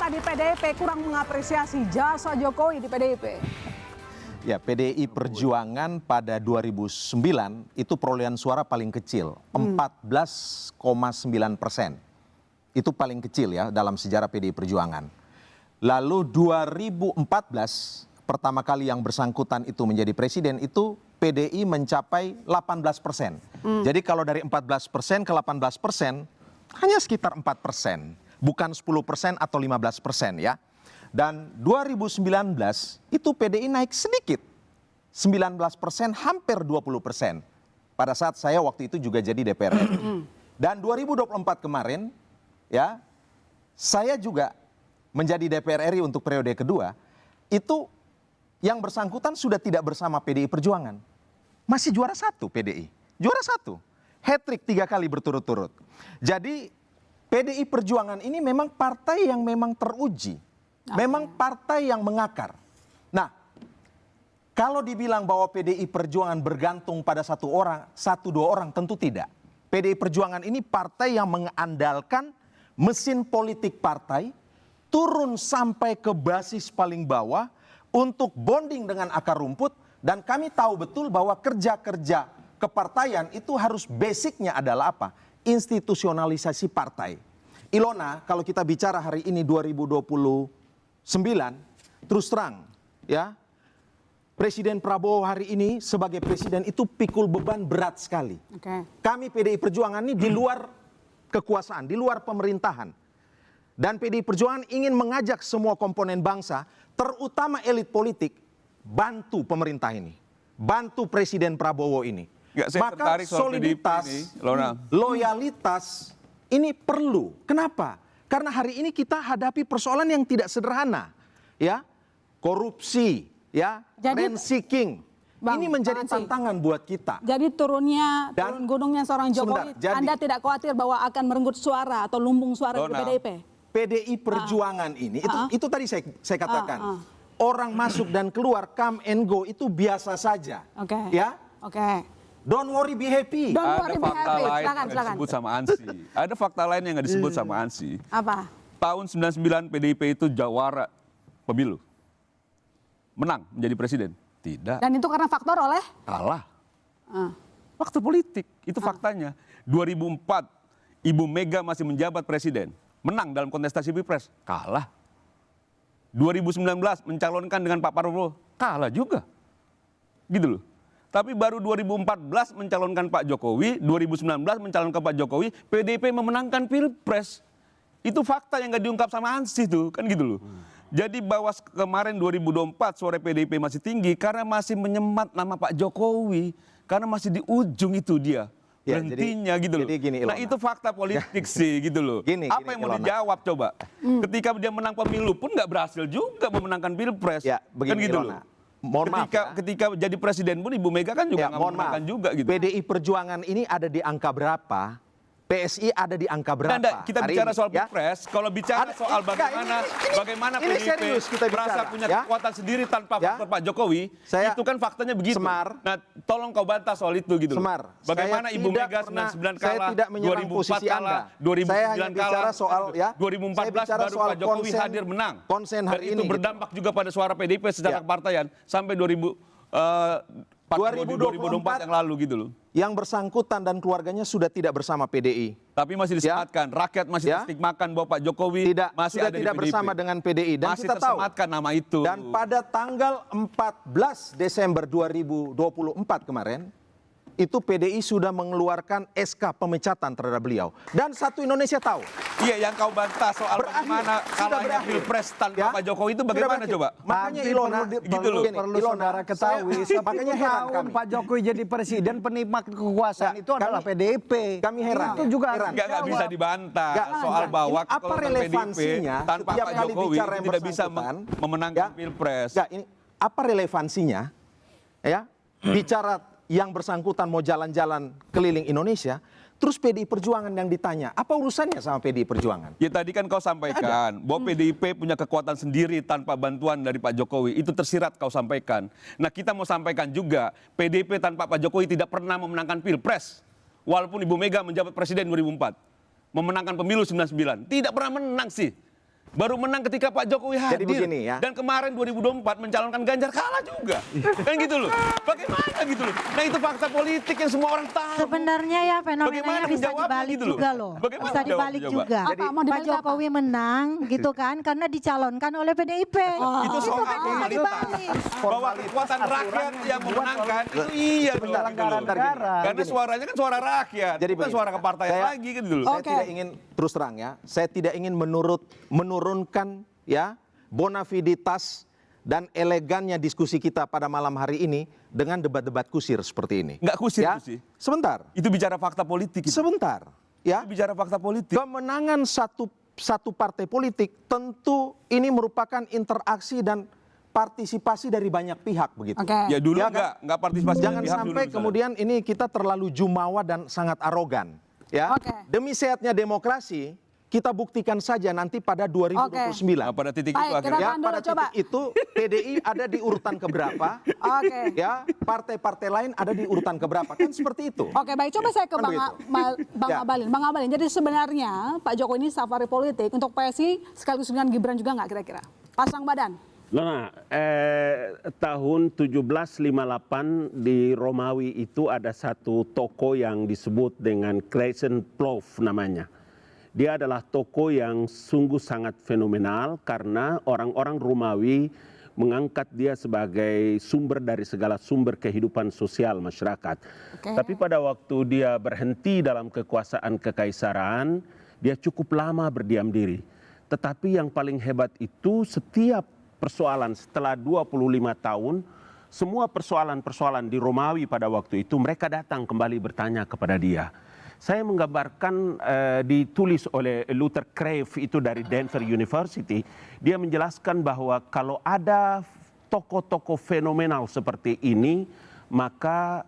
Kenapa di PDIP kurang mengapresiasi jasa Jokowi di PDIP? Ya, PDI Perjuangan pada 2009 itu perolehan suara paling kecil, 14,9%. Itu paling kecil ya dalam sejarah PDI Perjuangan. Lalu 2014, pertama kali yang bersangkutan itu menjadi presiden, itu PDI mencapai 18%. Jadi kalau dari 14% ke 18%, hanya sekitar 4%. Bukan 10% atau 15% ya. Dan 2019 itu PDI naik sedikit. 19%, hampir 20%. Pada saat saya waktu itu juga jadi DPR RI. Dan 2024 kemarin, ya, saya juga menjadi DPR RI untuk periode kedua, itu yang bersangkutan sudah tidak bersama PDI Perjuangan. Masih juara satu PDI. Juara satu. Hat-trick 3 kali berturut-turut. Jadi PDI Perjuangan ini memang partai yang memang teruji. Memang partai yang mengakar. Nah, kalau dibilang bahwa PDI Perjuangan bergantung pada satu orang, satu dua orang, tentu tidak. PDI Perjuangan ini partai yang mengandalkan mesin politik partai, turun sampai ke basis paling bawah untuk bonding dengan akar rumput, dan kami tahu betul bahwa kerja-kerja kepartaian itu harus basicnya adalah apa? Institusionalisasi partai. Ilona, kalau kita bicara hari ini 2029, terus terang ya, Presiden Prabowo hari ini sebagai presiden itu pikul beban berat sekali. Kami PDI Perjuangan ini di luar kekuasaan, di luar pemerintahan. Dan PDI Perjuangan ingin mengajak semua komponen bangsa, terutama elit politik, bantu pemerintah ini. Bantu Presiden Prabowo ini. Maka soliditas, loyalitas ini perlu. Kenapa? Karena hari ini kita hadapi persoalan yang tidak sederhana, ya, korupsi, ya, rent seeking. Ini menjadi tantangan buat kita. Jadi turun gunungnya seorang Jokowi, Anda tidak khawatir bahwa akan merenggut suara atau lumbung suara dari PDIP? PDI Perjuangan ini, itu tadi saya katakan, orang masuk dan keluar, come and go itu biasa saja, ya. Don't worry, be happy. Ada fakta lain yang disebut sama ANSI. Ada fakta lain yang nggak disebut sama ANSI. Apa? Tahun 99 PDIP itu jawara pemilu. Menang menjadi presiden. Tidak. Dan itu karena faktor oleh? Kalah. Faktor politik, itu faktanya. 2004, Ibu Mega masih menjabat presiden. Menang dalam kontestasi Pilpres. Kalah. 2019 mencalonkan dengan Pak Prabowo. Kalah juga. Gitu loh. Tapi baru 2014 mencalonkan Pak Jokowi, 2019 mencalonkan Pak Jokowi, PDIP memenangkan Pilpres. Itu fakta yang nggak diungkap sama ANSI tuh, kan gitu loh. Jadi bahwa kemarin 2024 suara PDIP masih tinggi karena masih menyemat nama Pak Jokowi, karena masih di ujung itu dia. Berhentinya gitu loh. Nah itu fakta politik sih gitu loh. Apa yang mau dijawab coba? Ketika dia menang pemilu pun nggak berhasil juga memenangkan Pilpres. Kan gitu loh. Ketika jadi presiden pun Ibu Mega kan juga nggak memenangkan juga gitu. PDI Perjuangan ini ada di angka berapa? PSI ada di angka berapa? Nah, kita bicara soal Pilpres, kalau bicara soal bagaimana PDIP merasa punya kekuatan sendiri tanpa faktor Pak Jokowi, itu kan faktanya begitu. Nah, tolong kau bantah soal itu gitu. Bagaimana Ibu Mega 99 kalah, 2004 kalah, 2009 kalah, 2014 baru Pak Jokowi hadir menang. Dan itu berdampak juga pada suara PDIP secara kepartaian sampai 2024 yang lalu gitu loh. Yang bersangkutan dan keluarganya sudah tidak bersama PDI. Tapi masih disematkan, rakyat masih distigmakan bahwa Pak Jokowi masih ada tidak di PDIP. Bersama dengan PDI. Dan masih kita tersematkan nama itu. Dan pada tanggal 14 Desember 2024 kemarin, itu PDI sudah mengeluarkan SK pemecatan terhadap beliau. Dan satu Indonesia tahu. Iya, yang kau bantah soal bagaimana kalahnya Pilpres tanpa Pak Jokowi itu bagaimana coba? Makanya Ilona, perlu saudara ketahui, makanya tahun Pak Jokowi jadi presiden, penikmat kekuasaan itu adalah PDIP. Kami heran. Itu juga nggak bisa dibantah soal bahwa apa relevansinya tanpa Pak Jokowi tidak bisa memenangkan Pilpres. Apa relevansinya? Ya, bicara yang bersangkutan mau jalan-jalan keliling Indonesia, terus PDI Perjuangan yang ditanya, apa urusannya sama PDI Perjuangan? Ya tadi kan kau sampaikan bahwa PDIP punya kekuatan sendiri tanpa bantuan dari Pak Jokowi, itu tersirat kau sampaikan. Nah kita mau sampaikan juga, PDIP tanpa Pak Jokowi tidak pernah memenangkan Pilpres, walaupun Ibu Mega menjabat presiden 2004, memenangkan pemilu 99, tidak pernah menang sih. Baru menang ketika Pak Jokowi hadir. Jadi begini ya. Dan kemarin 2024 mencalonkan Ganjar kalah juga. Kan gitu loh. Bagaimana gitu loh. Nah itu fakta politik yang semua orang tahu. Sebenarnya ya Bagaimana fenomenanya bisa menjawabnya dibalik gitu juga loh. Bagaimana Bisa dibalik menjawabnya, juga. Apa, mau Pak dibalik Jokowi menang gitu kan karena dicalonkan oleh PDIP. Itu soal kan bisa formalitas. dibalik. Bahwa kekuatan rakyat yang memenangkan itu iya dong. Gitu loh. Karena suaranya kan suara rakyat. Jadi bukan begini, suara kepartaian lagi gitu loh. Saya tidak ingin, terus terang ya, saya tidak ingin menurunkan ya bonaviditas dan elegannya diskusi kita pada malam hari ini dengan debat-debat kusir seperti ini. Nggak kusir ya? itu sih. Sebentar. Itu bicara fakta politik. Itu. Sebentar. Ya. Itu bicara fakta politik. Kemenangan satu partai politik tentu ini merupakan interaksi dan partisipasi dari banyak pihak begitu. Oke. Ya dulu Ya kan? nggak partisipasi. Jangan dari pihak sampai dulu misalnya. kemudian ini kita terlalu jumawa dan sangat arogan. Ya, Oke. demi sehatnya demokrasi kita buktikan saja nanti pada 2029. Nah, pada titik Baik, itu kita akhirnya. Ya, tahan dulu, pada coba. titik itu PDI ada di urutan keberapa? Oke. Ya, partai-partai lain ada di urutan keberapa? Kan seperti itu. Oke, baik. Coba saya ke Kan Bang, begitu. Bang Ya. Abalin. Bang Abalin, jadi sebenarnya Pak Jokowi ini safari politik untuk PSI sekaligus dengan Gibran juga nggak kira-kira? Pasang badan? Nah, tahun 1758 di Romawi itu ada satu toko yang disebut dengan Crescent Plov namanya. Dia adalah toko yang sungguh sangat fenomenal karena orang-orang Romawi mengangkat dia sebagai sumber dari segala sumber kehidupan sosial masyarakat. Oke. Tapi pada waktu dia berhenti dalam kekuasaan kekaisaran, dia cukup lama berdiam diri. Tetapi yang paling hebat itu setiap persoalan setelah 25 tahun, semua persoalan-persoalan di Romawi pada waktu itu mereka datang kembali bertanya kepada dia. Saya menggambarkan ditulis oleh Luther Crave itu dari Denver University. Dia menjelaskan bahwa kalau ada tokoh-tokoh fenomenal seperti ini, maka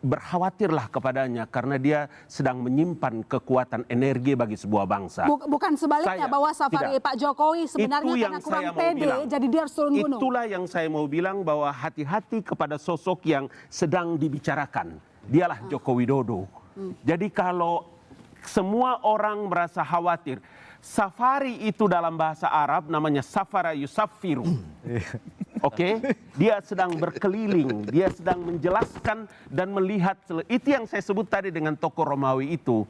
berkhawatirlah kepadanya karena dia sedang menyimpan kekuatan energi bagi sebuah bangsa. Bukan sebaliknya bahwa safari tidak. Pak Jokowi sebenarnya Itu yang karena kurang saya mau pede, bilang. jadi dia harus turun gunung. Itulah yang saya mau bilang bahwa hati-hati kepada sosok yang sedang dibicarakan. Dialah Joko Widodo. Jadi kalau semua orang merasa khawatir, safari itu dalam bahasa Arab namanya safara yusafiru. Oke, dia sedang berkeliling, dia sedang menjelaskan dan melihat. Itu yang saya sebut tadi dengan tokoh Romawi itu.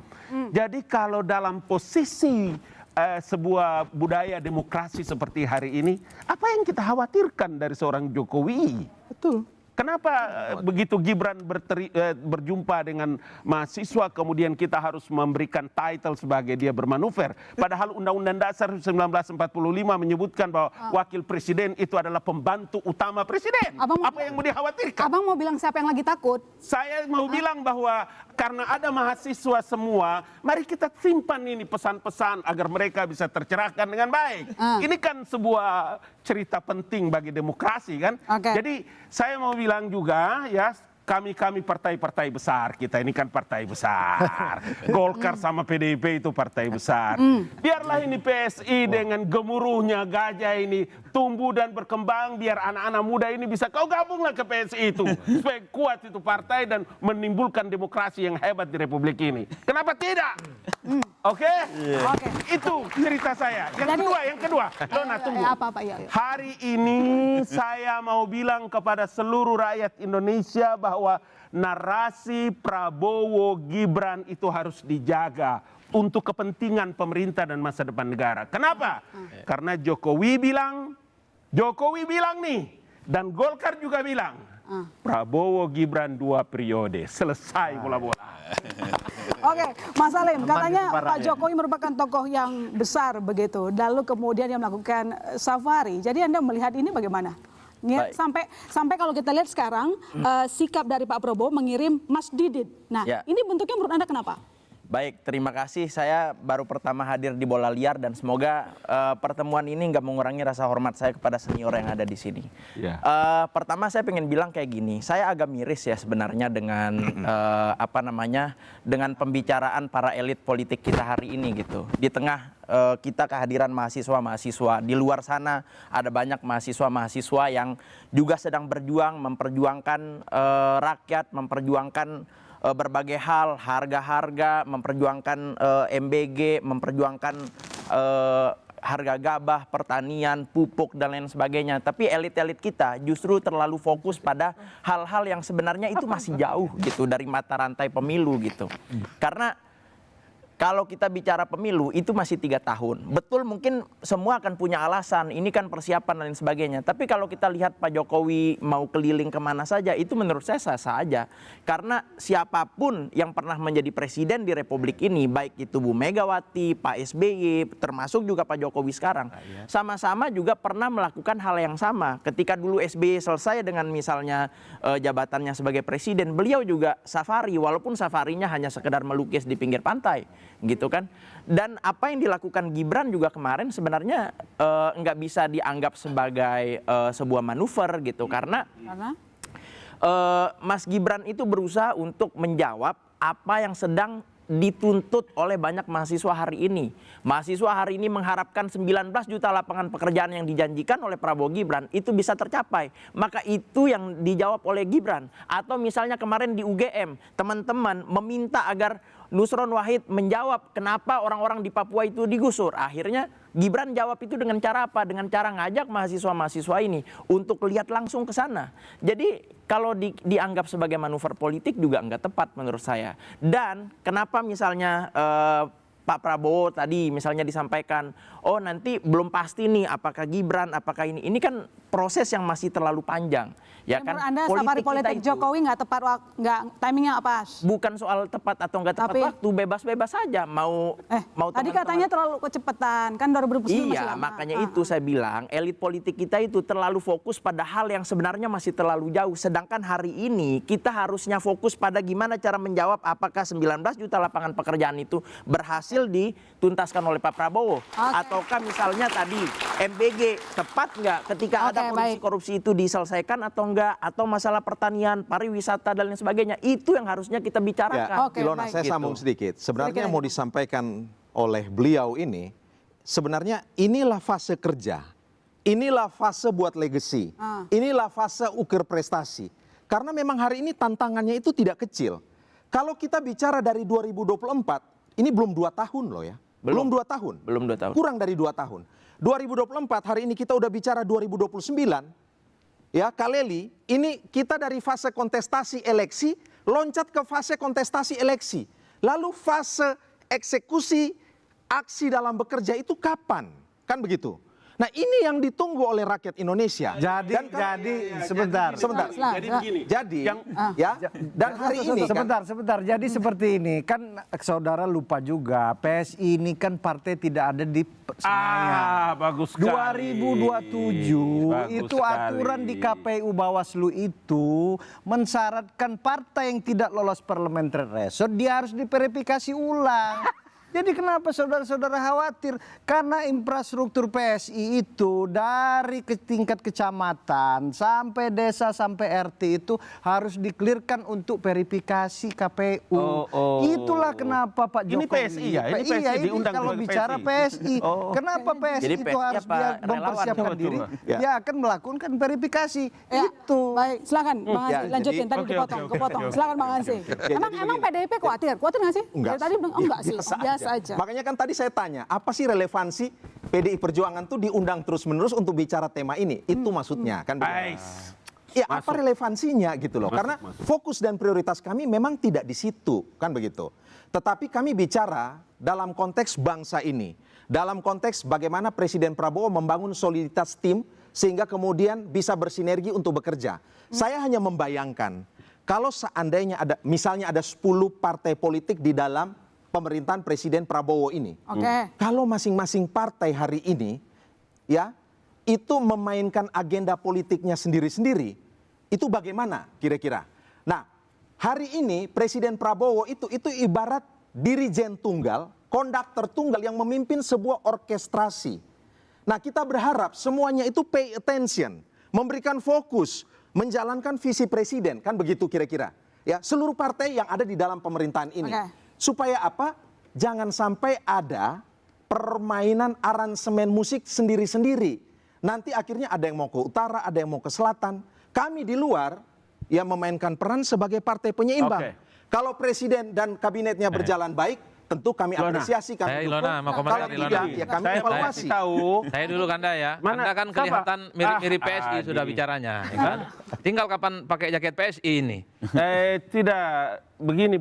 Jadi kalau dalam posisi sebuah budaya demokrasi seperti hari ini, apa yang kita khawatirkan dari seorang Jokowi? Betul. Kenapa begitu Gibran berjumpa dengan mahasiswa kemudian kita harus memberikan title sebagai dia bermanuver? Padahal Undang-Undang Dasar 1945 menyebutkan bahwa wakil presiden itu adalah pembantu utama presiden. Apa yang mau dikhawatirkan? Abang mau bilang siapa yang lagi takut? Saya mau bilang bahwa karena ada mahasiswa semua, mari kita simpan ini pesan-pesan agar mereka bisa tercerahkan dengan baik. Ini kan sebuah cerita penting bagi demokrasi kan. Oke. Jadi saya mau bilang juga ya, kami partai-partai besar, kita ini kan partai besar. Golkar sama PDIP itu partai besar. Biarlah ini PSI dengan gemuruhnya gajah ini tumbuh dan berkembang, biar anak-anak muda ini bisa kau gabunglah ke PSI itu. Supaya kuat itu partai dan menimbulkan demokrasi yang hebat di Republik ini. Kenapa tidak? Oke? Oke. Itu cerita saya. Yang kedua, Dona tunggu. Apa-apa ya. Hari ini saya mau bilang kepada seluruh rakyat Indonesia bahwa narasi Prabowo Gibran itu harus dijaga untuk kepentingan pemerintah dan masa depan negara. Kenapa? Karena Jokowi bilang nih, dan Golkar juga bilang, Prabowo Gibran 2 periode, selesai bola-bola. Oke, Mas Salim, katanya Pak Jokowi merupakan tokoh yang besar begitu, lalu kemudian dia melakukan safari. Jadi Anda melihat ini bagaimana? Ya, sampai kalau kita lihat sekarang sikap dari Pak Prabowo mengirim Mas Didit. Nah, ini bentuknya menurut Anda kenapa? Baik, terima kasih. Saya baru pertama hadir di Bola Liar dan semoga pertemuan ini nggak mengurangi rasa hormat saya kepada senior yang ada di sini. Pertama saya pengen bilang kayak gini, saya agak miris ya sebenarnya dengan dengan pembicaraan para elit politik kita hari ini gitu. Di tengah kita kehadiran mahasiswa-mahasiswa di luar sana, ada banyak mahasiswa-mahasiswa yang juga sedang berjuang memperjuangkan rakyat, memperjuangkan berbagai hal, harga-harga, memperjuangkan MBG, memperjuangkan harga gabah, pertanian, pupuk dan lain sebagainya. Tapi elit-elit kita justru terlalu fokus pada hal-hal yang sebenarnya itu masih jauh gitu dari mata rantai pemilu gitu. Karena kalau kita bicara pemilu itu masih 3 tahun. Betul mungkin semua akan punya alasan, ini kan persiapan dan lain sebagainya. Tapi kalau kita lihat Pak Jokowi mau keliling kemana saja, itu menurut saya sah-sah aja. Karena siapapun yang pernah menjadi presiden di Republik ini, baik itu Bu Megawati, Pak SBY, termasuk juga Pak Jokowi sekarang, sama-sama juga pernah melakukan hal yang sama. Ketika dulu SBY selesai dengan misalnya jabatannya sebagai presiden, beliau juga safari, walaupun safarinya hanya sekedar melukis di pinggir pantai. Gitu kan. Dan apa yang dilakukan Gibran juga kemarin sebenarnya nggak bisa dianggap sebagai sebuah manuver gitu, karena Mas Gibran itu berusaha untuk menjawab apa yang sedang dituntut oleh banyak mahasiswa hari ini. Mahasiswa hari ini mengharapkan 19 juta lapangan pekerjaan yang dijanjikan oleh Prabowo Gibran itu bisa tercapai. Maka itu yang dijawab oleh Gibran. Atau misalnya kemarin di UGM, teman-teman meminta agar Nusron Wahid menjawab kenapa orang-orang di Papua itu digusur. Akhirnya Gibran jawab itu dengan cara apa? Dengan cara ngajak mahasiswa-mahasiswa ini untuk lihat langsung ke sana. Jadi kalau dianggap sebagai manuver politik juga enggak tepat menurut saya. Dan kenapa misalnya Pak Prabowo tadi misalnya disampaikan, oh nanti belum pasti nih apakah Gibran, apakah ini. Ini kan proses yang masih terlalu panjang. Ya kan, menurut Anda safari politik Jokowi nggak tepat waktu, nggak timingnya apa? Bukan soal tepat atau nggak tepat waktu, bebas-bebas saja mau tadi katanya terlalu kecepatan, kan 2029 masih iya, lama. makanya itu saya bilang elit politik kita itu terlalu fokus pada hal yang sebenarnya masih terlalu jauh. Sedangkan hari ini kita harusnya fokus pada gimana cara menjawab apakah 19 juta lapangan pekerjaan itu berhasil dituntaskan oleh Pak Prabowo. Ataukah misalnya tadi MBG tepat nggak ketika ada korupsi itu diselesaikan atau enggak, atau masalah pertanian, pariwisata dan lain sebagainya. Itu yang harusnya kita bicarakan. Ya, Ilona, saya sambung sedikit. Sebenarnya yang mau disampaikan oleh beliau ini, sebenarnya inilah fase kerja. Inilah fase buat legacy. Inilah fase ukur prestasi. Karena memang hari ini tantangannya itu tidak kecil. Kalau kita bicara dari 2024, ini belum 2 tahun loh ya. Belum 2 tahun. Belum 2 tahun. Kurang dari 2 tahun. 2024, hari ini kita udah bicara 2029. Ya, Kaleli, ini kita dari fase kontestasi eleksi loncat ke fase kontestasi eleksi. Lalu fase eksekusi aksi dalam bekerja itu kapan? Kan begitu. Nah, ini yang ditunggu oleh rakyat Indonesia. Jadi sebentar. Jadi begini. Jadi, dan hari ini Sebentar. Jadi seperti ini, kan saudara lupa juga, PSI ini kan partai tidak ada di Senayan. Bagus sekali. 2027 Bagus itu sekali. aturan di KPU Bawaslu itu mensyaratkan partai yang tidak lolos parliamentary threshold dia harus diverifikasi ulang. Jadi kenapa saudara-saudara khawatir? Karena infrastruktur PSI itu dari tingkat kecamatan sampai desa sampai RT itu harus diklirkan untuk verifikasi KPU. Itulah kenapa Pak Jokowi. Ini PSI ya? Ini PSI diundang kalau oleh bicara PSI. Kenapa PSI Jadi itu PSI harus apa? dia Relawan? mempersiapkan Coba. diri? Dia akan melakukan verifikasi. Ya, Itu. baik, silakan Bang Ansy, lanjutin tadi Oke. kepotong. Silakan Bang Ansy. Emang PDIP khawatir nggak sih? Enggak. Dari tadi bilang enggak sih, biasa aja. Makanya kan tadi saya tanya, apa sih relevansi PDI Perjuangan tuh diundang terus-menerus untuk bicara tema ini? Itu maksudnya kan. Ya, apa relevansinya gitu loh. Karena fokus dan prioritas kami memang tidak di situ, kan begitu. Tetapi kami bicara dalam konteks bangsa ini. Dalam konteks bagaimana Presiden Prabowo membangun soliditas tim sehingga kemudian bisa bersinergi untuk bekerja. Saya hanya membayangkan kalau seandainya ada misalnya ada 10 partai politik di dalam pemerintahan Presiden Prabowo ini. Kalau masing-masing partai hari ini ya itu memainkan agenda politiknya sendiri-sendiri, itu bagaimana kira-kira? Nah, hari ini Presiden Prabowo itu ibarat dirijen tunggal, konduktor tunggal yang memimpin sebuah orkestrasi. Nah, kita berharap semuanya itu pay attention, memberikan fokus, menjalankan visi presiden, kan begitu kira-kira. Ya, seluruh partai yang ada di dalam pemerintahan ini. Supaya apa? Jangan sampai ada permainan aransemen musik sendiri-sendiri. Nanti akhirnya ada yang mau ke utara, ada yang mau ke selatan. Kami di luar yang memainkan peran sebagai partai penyeimbang. Kalau presiden dan kabinetnya berjalan baik, tentu kami apresiasi, kami dukung. Ilona mau komentar, Kalau Ilona. tidak, ya kami Saya evaluasi. kasih tahu. Saya dulu Kanda ya. Mana? Anda kan Siapa? kelihatan mirip-mirip PSI Adi. sudah bicaranya, ya kan? Tinggal kapan pakai jaket PSI ini. Tidak, begini,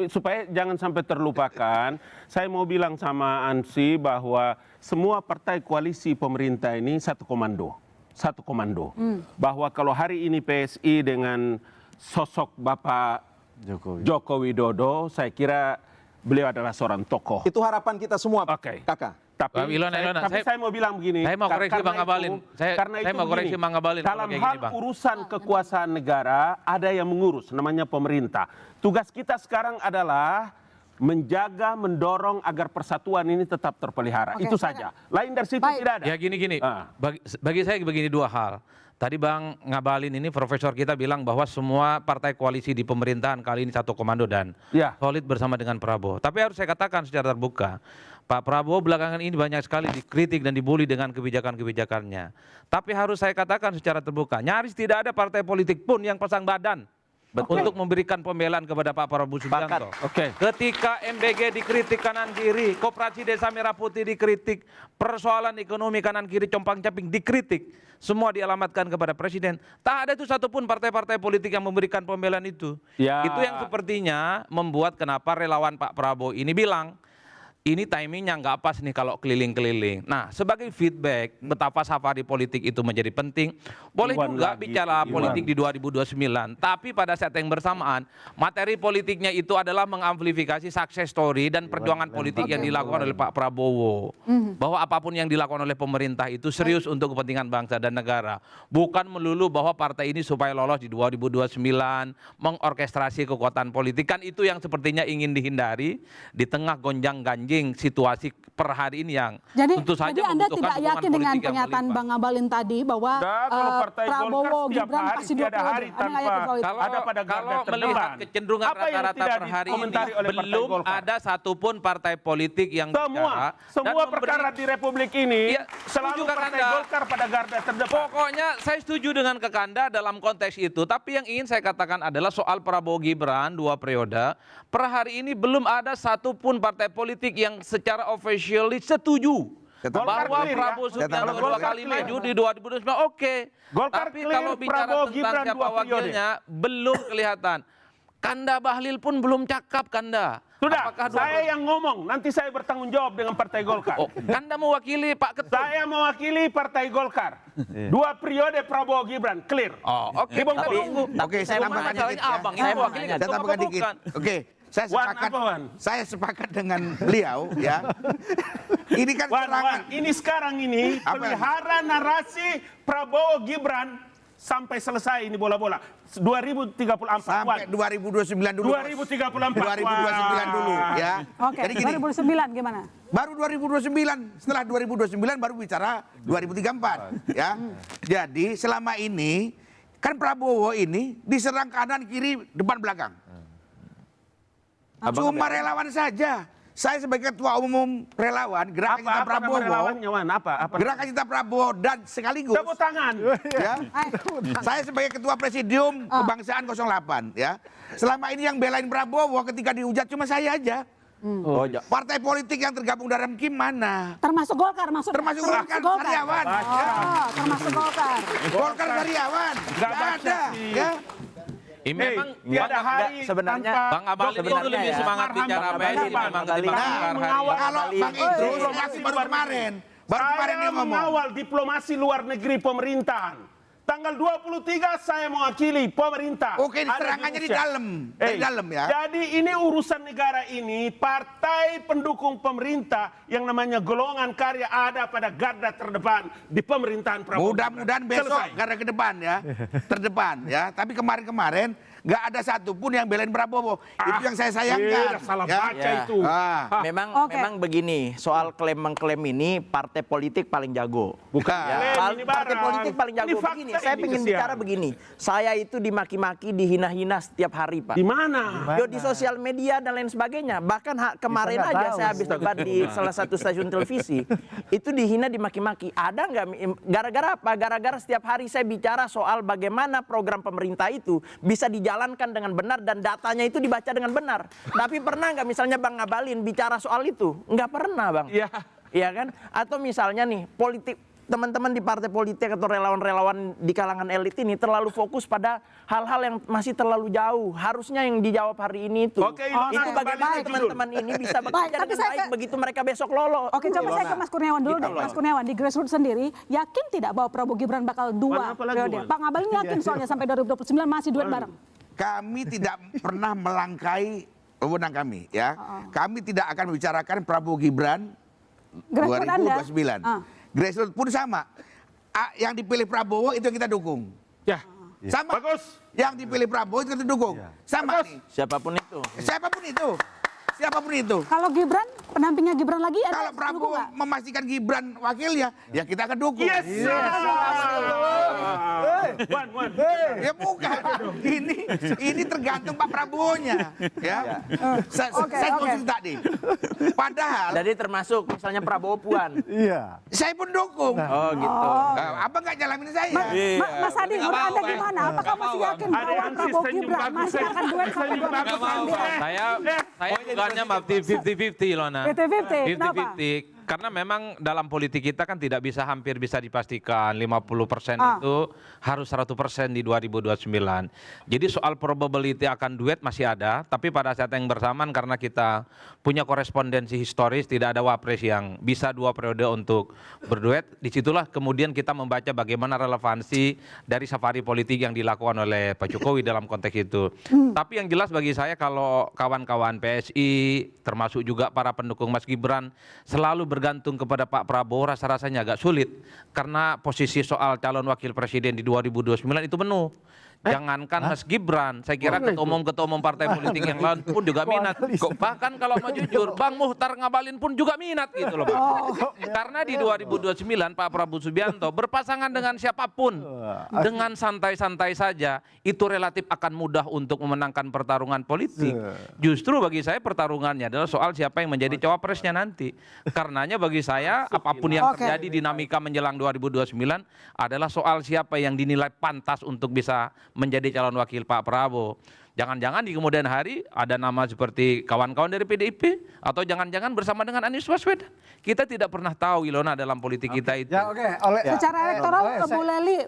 supaya jangan sampai terlupakan, saya mau bilang sama Ansi bahwa semua partai koalisi pemerintah ini satu komando. Bahwa kalau hari ini PSI dengan sosok Bapak Joko Widodo, saya kira beliau adalah seorang tokoh. Itu harapan kita semua, Oke. Kakak. Tapi, Ilona, saya mau bilang begini. saya mau koreksi karena Bang Abalin. karena Saya itu mau koreksi begini, Bang Abalin kalau dalam kayak hal gini, Bang. urusan kekuasaan negara, ada yang mengurus, namanya pemerintah. Tugas kita sekarang adalah menjaga, mendorong agar persatuan ini tetap terpelihara. Oke, Itu saja. Lain dari situ Baik. tidak ada. Ya gini. Ah. Bagi saya begini dua hal. Tadi Bang Ngabalin ini profesor kita bilang bahwa semua partai koalisi di pemerintahan kali ini satu komando dan Ya. solid bersama dengan Prabowo. Tapi harus saya katakan secara terbuka, Pak Prabowo belakangan ini banyak sekali dikritik dan dibully dengan kebijakan-kebijakannya. Tapi harus saya katakan secara terbuka, nyaris tidak ada partai politik pun yang pasang badan untuk memberikan pembelaan kepada Pak Prabowo Subianto. Oke. Ketika MBG dikritik kanan kiri, Koperasi Desa Merah Putih dikritik, persoalan ekonomi kanan kiri compang-camping dikritik, semua dialamatkan kepada presiden. Tak ada itu satupun partai-partai politik yang memberikan pembelaan itu. Ya. Itu yang sepertinya membuat kenapa relawan Pak Prabowo ini bilang, ini timingnya nggak pas nih kalau keliling-keliling. Nah, sebagai feedback betapa safari politik itu menjadi penting, boleh Iwan juga lagi, bicara Iwan. politik di 2029. Tapi pada saat yang bersamaan, materi politiknya itu adalah mengamplifikasi success story dan perjuangan politik yang dilakukan oleh Pak Prabowo. Bahwa apapun yang dilakukan oleh pemerintah itu serius untuk kepentingan bangsa dan negara. Bukan melulu bahwa partai ini supaya lolos di 2029, mengorkestrasi kekuatan politik. Kan itu yang sepertinya ingin dihindari di tengah gonjang-ganjing situasi per hari ini yang Jadi, tentu saja Anda membutuhkan tidak dukungan yakin dengan politik yang pernyataan melimpah. Bang Abalin tadi bahwa Nah, kalau Partai Prabowo Golkar setiap Gibran hari, pasti 2 tiada hari periode. Anda nggak yakin soal itu? ada pada garda kalau terdepan. melihat kecenderungan Apa yang rata-rata tidak per hari ini, dikomentari oleh Partai belum Golkar? ada satupun partai politik yang bicara dan Semua memberi- perkara di Republik ini Iya, selalu setuju, Kak Partai Anda. Golkar pada garda terdepan. Pokoknya saya setuju dengan Kekanda dalam konteks itu. Tapi yang ingin saya katakan adalah soal Prabowo Gibran 2 periode. Per hari ini belum ada satupun partai politik yang secara officially setuju Golkar bahwa clear ya. Prabowo Subianto Golkar 2 kali clear. maju di 2029. Oke. Golkar Tapi clear, kalau bicara Prabowo tentang Gibran siapa 2 periode. wakilnya belum kelihatan. Kanda Bahlil pun belum cakap, Kanda. Sudah, Apakah saya yang ngomong. Nanti saya bertanggung jawab dengan Partai Golkar. Oh, Kanda mewakili Pak Ketum. Saya mewakili Partai Golkar. 2 periode Prabowo Gibran, clear. Oh, oke. Dibongkar. Kita tunggu. Oke, saya Cuma tambahkan masalahnya dikit ya. abang ini Saya mau mewakili nanya. Saya ketum apa tambahkan dikit. bukan? Oke, saya Wan, sepakat. apa, Wan? Saya sepakat dengan beliau ya. Ini kan serangan. Ini sekarang ini Apa? pelihara narasi Prabowo Gibran sampai selesai ini bola-bola. 2034. Sampai 2029 dulu. Bos. 2034. 2029 dulu ya. Oke, Jadi gini, 2009 gimana? baru 2029, setelah 2029 baru bicara 2034 ya. Jadi selama ini kan Prabowo ini diserang kanan kiri depan belakang. Cuma relawan saja. Saya sebagai ketua umum relawan Gerakan Cinta Prabowo, relawannya, Wan? Apa? Gerakan Cinta Prabowo dan sekaligus Tepuk tangan. ya. Saya sebagai ketua presidium kebangsaan 08 ya. Selama ini yang belain Prabowo ketika dihujat cuma saya aja. Partai politik yang tergabung dalam Kim mana? Termasuk Golkar, Termasuk Golkar, karyawan. Oh, termasuk Golkar. Golkar karyawan. Nggak Nggak baca ada. sih. Ya. Memang tiada hari sebenarnya tanpa Bang Abalin itu Sebenarnya lebih ya. semangat bicara Bang PSI Abalin. memang Bang Abalin. ketimbang Nah, Golkar hari mengawal- ini. Kalau Bang Idrus diplomasi masih baru luar kemarin. negeri. Baru kemarin Saya dia ngomong. mengawal diplomasi luar negeri pemerintahan. Tanggal 23 saya mewakili pemerintah. Oke, Ada serangannya di Rusia. dalam. Dari dalam ya. Jadi ini urusan negara ini, partai pendukung pemerintah yang namanya golongan karya ada pada garda terdepan di pemerintahan Prabowo. Mudah-mudahan besok Selesai. garda ke depan ya. Terdepan ya. Tapi kemarin-kemarin nggak ada satupun yang belain Prabowo. Itu yang saya sayangkan. Salah ya. baca Ya. itu. Memang Oke. memang begini, soal klaim mengklaim ini partai politik paling jago. Bukan. Klaim ini Partai barang. politik paling jago Ini fakta begini. ini, Saya ingin kesian. bicara begini. Saya itu dimaki-maki, dihina-hina setiap hari, Pak. Di mana? Yo, di sosial media dan lain sebagainya. Bahkan kemarin Bisa nggak aja tahu. saya habis debat di salah satu stasiun televisi. Itu dihina, dimaki-maki. Ada nggak? Gara-gara apa? Gara-gara setiap hari saya bicara soal bagaimana program pemerintah itu bisa dijalankan dijalankan dengan benar dan datanya itu dibaca dengan benar. Tapi pernah nggak misalnya Bang Ngabalin bicara soal itu? Nggak pernah, Bang. Iya. Iya kan? Atau misalnya nih, teman-teman di partai politik atau relawan-relawan di kalangan elit ini terlalu fokus pada hal-hal yang masih terlalu jauh. Harusnya yang dijawab hari ini itu. Oke, Ilona, itu bagaimana baik. teman-teman ini bisa bekerja tapi dengan saya baik begitu mereka besok lolos. Oke, coba saya ke Mas Kurniawan dulu Gitu deh. loh. Mas Kurniawan, di grassroots sendiri, yakin tidak bahwa Prabowo Gibran bakal dua Apa lagi, periode? Wan? Pak Ngabalin yakin soalnya sampai 2029 masih duet bareng. Kami tidak pernah melangkai wewenang kami, ya. Kami tidak akan membicarakan Prabowo Gibran Grassroots Anda? 2029. Grassroots pun sama. Yang dipilih Prabowo itu yang kita dukung. Ya. Sama. Bagus. Yang dipilih Prabowo itu kita dukung. Sama nih. Siapapun itu. Siapapun itu. Siapapun itu. Kalau Gibran, pendampingnya Gibran lagi, Anda Kalau dukung Prabowo nggak? memastikan Gibran wakilnya, ya kita akan dukung. Yes. Wan. Ya bukan. Ini tergantung Pak Prabowo-nya, ya. Saya Oke. konsisten tadi. Padahal Jadi termasuk misalnya Prabowo Puan. Iya. saya pun dukung. Oh gitu. Apa nggak jalanin saya? Mas Adi, menurut Anda gimana? Apakah masih yakin bahwa Prabowo Gibran masih akan duet sampai 2029? Saya bukannya 50-50 Ilona. 50-50, kenapa? 50-50. Karena memang dalam politik kita kan tidak bisa hampir bisa dipastikan 50% itu harus 100% di 2029. Jadi soal probability akan duet masih ada, tapi pada saat yang bersamaan karena kita punya korespondensi historis, tidak ada wapres yang bisa 2 periode untuk berduet, disitulah kemudian kita membaca bagaimana relevansi dari safari politik yang dilakukan oleh Pak Jokowi dalam konteks itu. Tapi yang jelas bagi saya kalau kawan-kawan PSI, termasuk juga para pendukung Mas Gibran, selalu bergantung kepada Pak Prabowo rasa-rasanya agak sulit. Karena posisi soal calon wakil presiden di 2029 itu penuh. Jangankan Mas Gibran, saya kira ketua umum partai politik yang lain pun juga minat. Bahkan kalau mau jujur, Bang Muhtar Ngabalin pun juga minat gitu loh, Bang. Karena di 2029 Pak Prabowo Subianto berpasangan dengan siapapun, dengan santai-santai saja, itu relatif akan mudah untuk memenangkan pertarungan politik. Justru bagi saya pertarungannya adalah soal siapa yang menjadi cawapresnya nanti. Karenanya bagi saya apapun yang terjadi dinamika menjelang 2029 adalah soal siapa yang dinilai pantas untuk bisa menjadi calon wakil Pak Prabowo. Jangan-jangan di kemudian hari ada nama seperti kawan-kawan dari PDIP atau jangan-jangan bersama dengan Anies Baswedan. Kita tidak pernah tahu Ilona dalam politik kita itu. Ya oke. Secara elektoral, Bu Leli,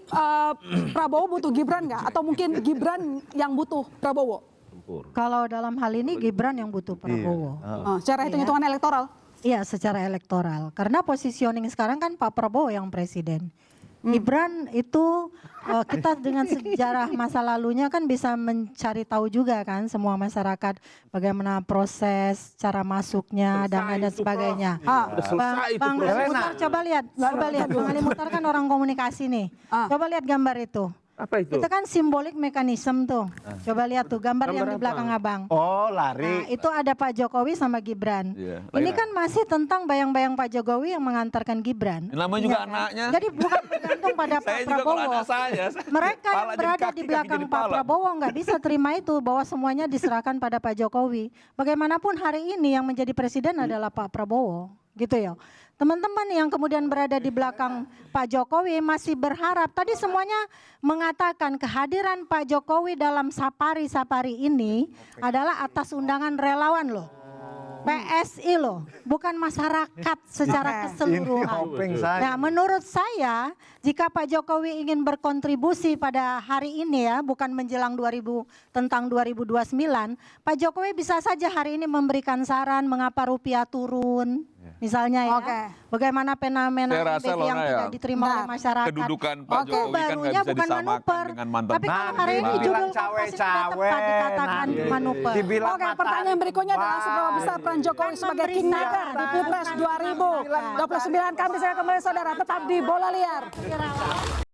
Prabowo butuh Gibran nggak? Atau mungkin Gibran yang butuh Prabowo? Kalau dalam hal ini Gibran yang butuh Prabowo. Secara hitung-hitungan elektoral? Iya, secara elektoral. Karena positioning sekarang kan Pak Prabowo yang presiden. Gibran itu kita dengan sejarah masa lalunya kan bisa mencari tahu juga kan semua masyarakat bagaimana proses cara masuknya dan lain sebagainya. Bang Ali Muhtar coba lihat, Bang Ali Muhtar kan orang komunikasi nih. Coba lihat gambar itu. Apa itu? Itu kan simbolik mekanisme tuh. Coba lihat tuh gambar yang di belakang abang. Oh, Nah, lari. itu ada Pak Jokowi sama Gibran. Ini kan masih tentang bayang-bayang Pak Jokowi yang mengantarkan Gibran. Namanya juga anaknya. Jadi bukan bergantung pada Pak Prabowo. Mereka yang berada di belakang Pak Prabowo nggak bisa terima itu bahwa semuanya diserahkan pada Pak Jokowi. Bagaimanapun hari ini yang menjadi presiden adalah Pak Prabowo, gitu ya. Teman-teman yang kemudian berada di belakang Pak Jokowi masih berharap, tadi semuanya mengatakan kehadiran Pak Jokowi dalam safari ini adalah atas undangan relawan loh. PSI loh, bukan masyarakat secara keseluruhan. Nah, menurut saya jika Pak Jokowi ingin berkontribusi pada hari ini ya, bukan menjelang 2029, Pak Jokowi bisa saja hari ini memberikan saran mengapa rupiah turun, misalnya ya. Bagaimana fenomena IMF yang tidak diterima oleh masyarakat. Kedudukan Pak Jokowi kan nggak bisa bukan disamakan manuver. dengan mantan. Tapi kalau hari ini judul Kompas sudah tepat dikatakan manuver. Oke, pertanyaan berikutnya adalah seberapa besar peran Jokowi sebagai kingmaker di Pilpres 2029. Kami saya kembali saudara tetap di Bola Liar.